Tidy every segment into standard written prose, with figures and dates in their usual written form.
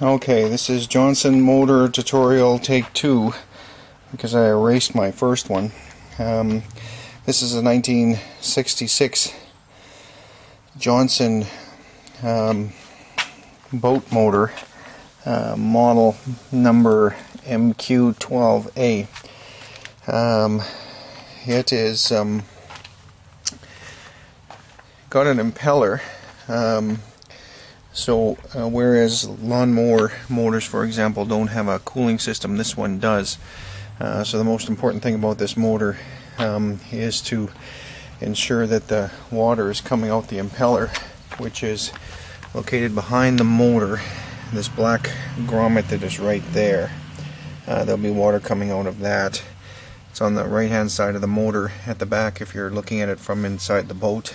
Okay, this is Johnson motor tutorial take 2 because I erased my first one. This is a 1966 Johnson boat motor, model number MQ12A. It is got an impeller. Whereas lawnmower motors, for example, don't have a cooling system, this one does. So the most important thing about this motor is to ensure that the water is coming out the impeller, which is located behind the motor. This black grommet that is right there. There'll be water coming out of that. It's on the right hand side of the motor at the back if you're looking at it from inside the boat.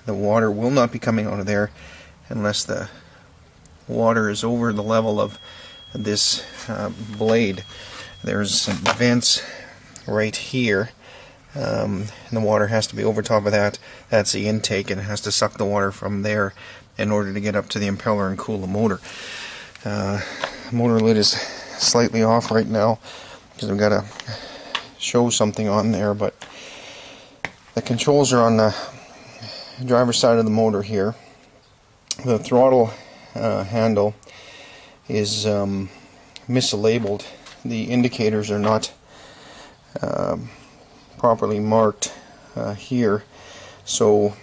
The water will not be coming out of there unless the water is over the level of this blade. There's some vents right here, and the water has to be over top of that. That's the intake, and it has to suck the water from there in order to get up to the impeller and cool the motor. Motor lid is slightly off right now because I've got to show something on there, but the controls are on the driver's side of the motor here. The throttle handle is mislabeled. The indicators are not properly marked here, so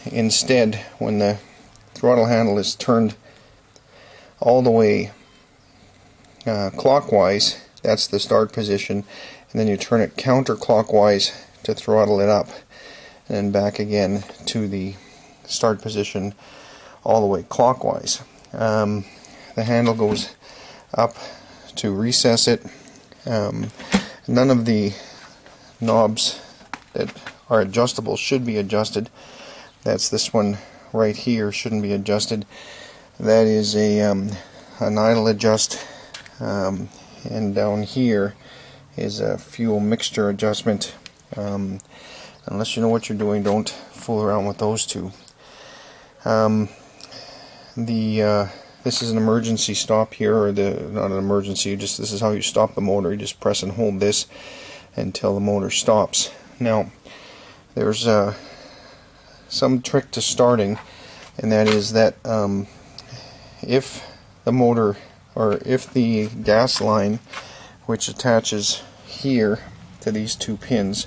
instead, when the throttle handle is turned all the way clockwise, that's the start position, and then you turn it counterclockwise to throttle it up, and then back again to the start position all the way clockwise. The handle goes up to recess it. None of the knobs that are adjustable should be adjusted. That's this one right here, shouldn't be adjusted. That is an idle adjust, and down here is a fuel mixture adjustment. Unless you know what you're doing, don't fool around with those two. This is an emergency stop here, or not an emergency, just this is how you stop the motor. You just press and hold this until the motor stops. Now, there's some trick to starting, and that is that if the motor, or if the gas line, which attaches here to these two pins,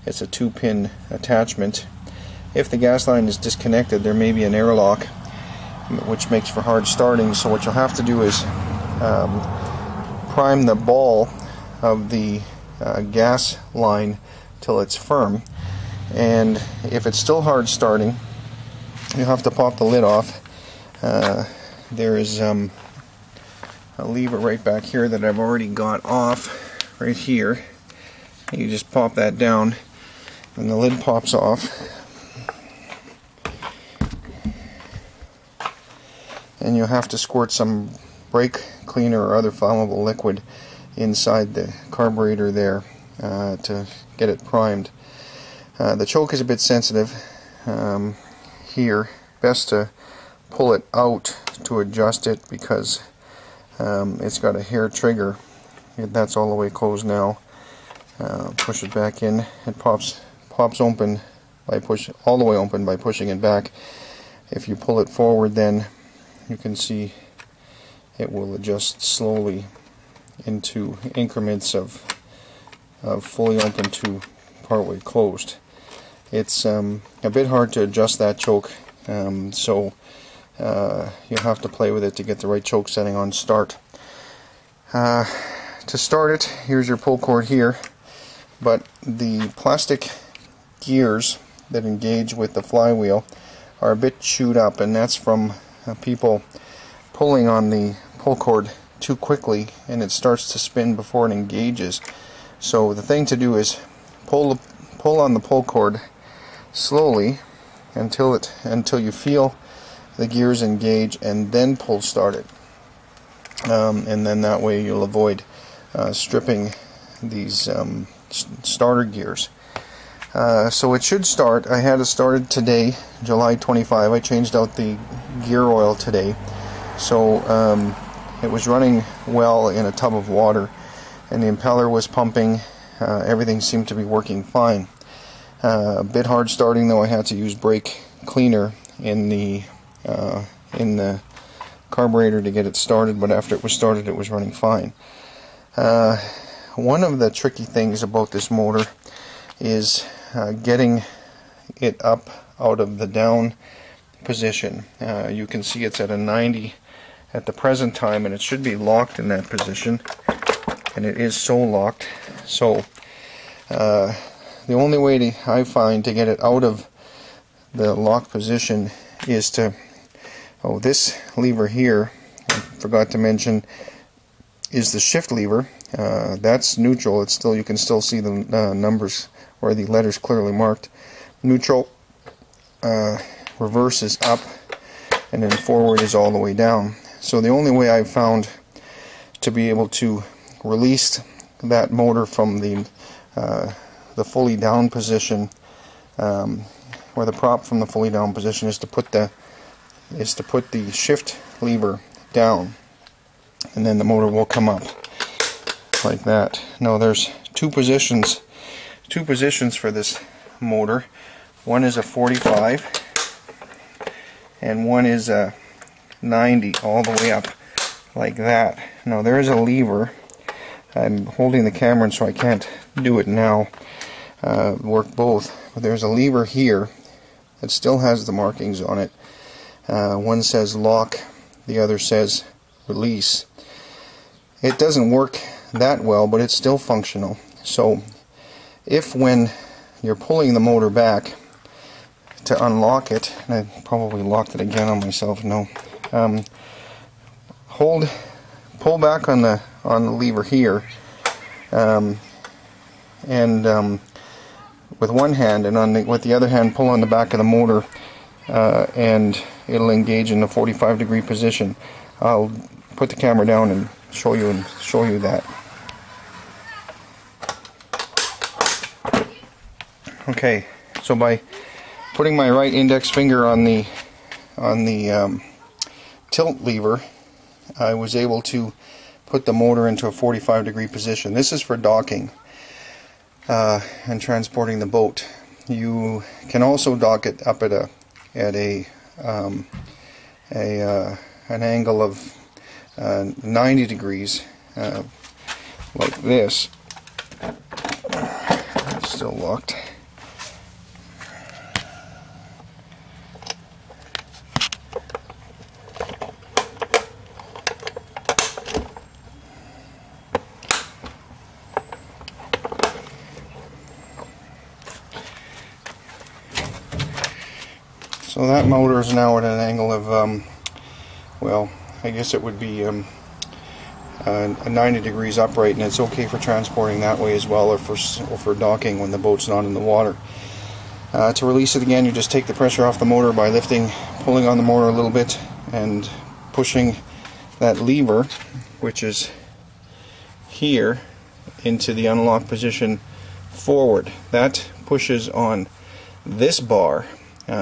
it's a 2-pin attachment. If the gas line is disconnected, there may be an airlock, which makes for hard starting. So what you'll have to do is prime the ball of the gas line till it's firm, and if it's still hard starting, you'll have to pop the lid off. There is a lever right back here that I've already got off right here. You just pop that down and the lid pops off, and you'll have to squirt some brake cleaner or other flammable liquid inside the carburetor there to get it primed. The choke is a bit sensitive here. Best to pull it out to adjust it because it's got a hair trigger. That's all the way closed now. Push it back in. It pops open by all the way open by pushing it back. If you pull it forward, then you can see it will adjust slowly into increments of fully open to partway closed. It's a bit hard to adjust that choke, so you'll have to play with it to get the right choke setting on start. To start it, here's your pull cord here, but the plastic gears that engage with the flywheel are a bit chewed up, and that's from people pulling on the pull cord too quickly, and it starts to spin before it engages. So the thing to do is pull on the pull cord slowly until you feel the gears engage, and then pull start it. And then that way you'll avoid stripping these starter gears. So it should start. I had it started today, July 25. I changed out the gear oil today, So it was running well in a tub of water, and the impeller was pumping. Everything seemed to be working fine. A bit hard starting, though. I had to use brake cleaner in the carburetor to get it started, but after it was started it was running fine. One of the tricky things about this motor is getting it up out of the down position. You can see it's at a 90 at the present time, and it should be locked in that position, and it is so locked. So the only way I find to get it out of the lock position is to, this lever here, I forgot to mention, is the shift lever. That's neutral. It's still, you can still see the numbers or the letters clearly marked. Neutral, reverse is up, and then forward is all the way down. So the only way I've found to be able to release that motor from the fully down position, or the prop from the fully down position, is to put the shift lever down, and then the motor will come up like that. Now there's two positions for this motor. One is a 45 and one is a 90, all the way up like that. Now there is a lever. I'm holding the camera so I can't do it now, work both, but there's a lever here that still has the markings on it. One says lock, the other says release. It doesn't work that well, but it's still functional. So if when you're pulling the motor back to unlock it, and I probably locked it again on myself, no, pull back on the lever here, and with one hand, and with the other hand pull on the back of the motor, and it'll engage in the 45-degree position. I'll put the camera down and show you that. Okay, so by putting my right index finger on the tilt lever, I was able to put the motor into a 45-degree position. This is for docking and transporting the boat. You can also dock it up at an angle of 90 degrees, like this. It's still locked. So that motor is now at an angle of, well, I guess it would be 90 degrees upright, and it's okay for transporting that way as well, or for docking when the boat's not in the water. To release it again, you just take the pressure off the motor by pulling on the motor a little bit and pushing that lever, which is here, into the unlock position forward. That pushes on this bar,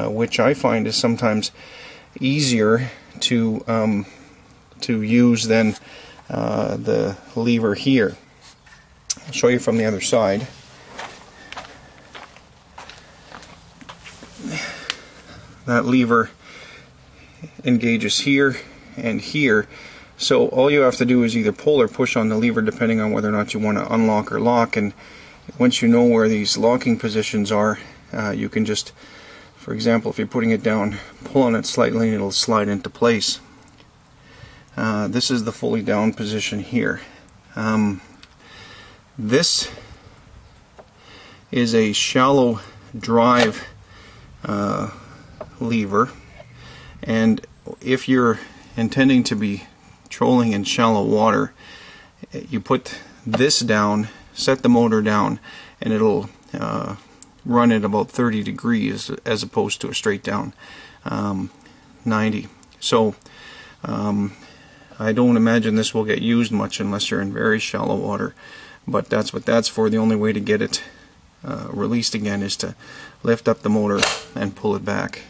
which I find is sometimes easier to use than the lever here. I'll show you from the other side. That lever engages here and here, so all you have to do is either pull or push on the lever depending on whether or not you want to unlock or lock, and once you know where these locking positions are, you can just, for example, if you're putting it down, pull on it slightly and it'll slide into place. This is the fully down position here. This is a shallow drive lever, and if you're intending to be trolling in shallow water, you put this down, set the motor down, and it'll run at about 30 degrees as opposed to a straight down 90. So I don't imagine this will get used much unless you're in very shallow water, but that's what that's for. The only way to get it released again is to lift up the motor and pull it back.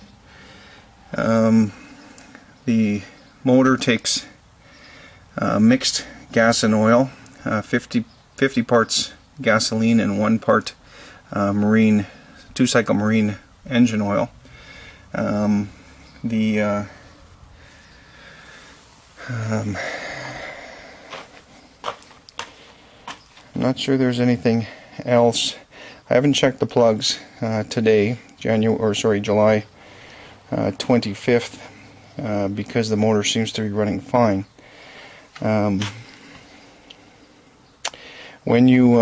The motor takes mixed gas and oil, 50 parts gasoline and 1 part marine, 2-cycle marine engine oil. I'm not sure there's anything else. I haven't checked the plugs today, July 25th, because the motor seems to be running fine. When you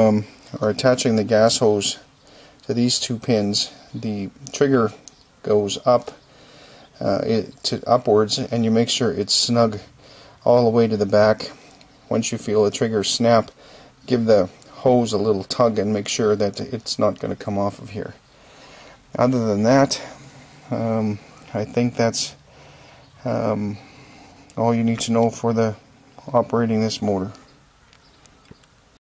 are attaching the gas hose to these 2 pins, the trigger goes up upwards, and you make sure it's snug all the way to the back. Once you feel the trigger snap, give the hose a little tug and make sure that it's not going to come off of here. Other than that, I think that's all you need to know for operating this motor.